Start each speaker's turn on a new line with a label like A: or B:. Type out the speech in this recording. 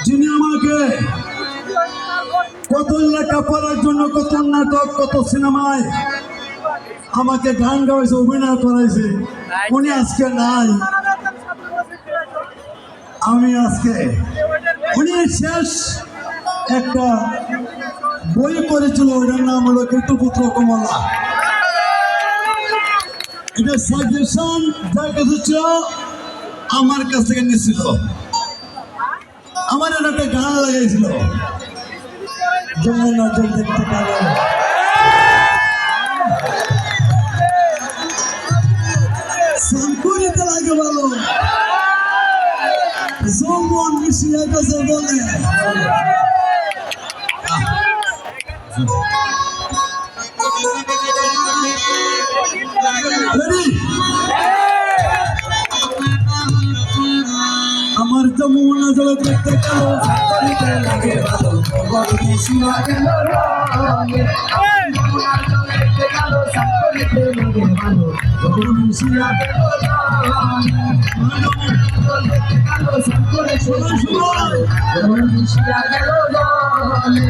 A: যিনি আমাকে কত লেখাপড়ার জন্য, কত নাটক, কত সিনেমায় আমাকে গান গাইছে, অভিনয় করাইছে, উনি আজকে নাই। আমি আজকে উনি শেষ একটা বই করেছিল, ওটার নাম হলো কেতুপুত্র কমলা। এটা সাজেশন যার কাছে ছিল আমার কাছ থেকে নিয়েছিল, আমার একটা গান লাগাইছিল, যেমন নজর দেখতে পারো সাংকুরিতে লাগে ভালো, যৌবন মিশিয়ে গেছে বলে। আমার যমুনা জল দেখতে কালো, লাগে ভালো, মিশিয়ে গেল রঙে। কালো সাংকুরিতে লাগে ভালো, মিশিয়ে গেল রঙে। কালো সাংকুরিতে মিশিয়ে গেল রঙে।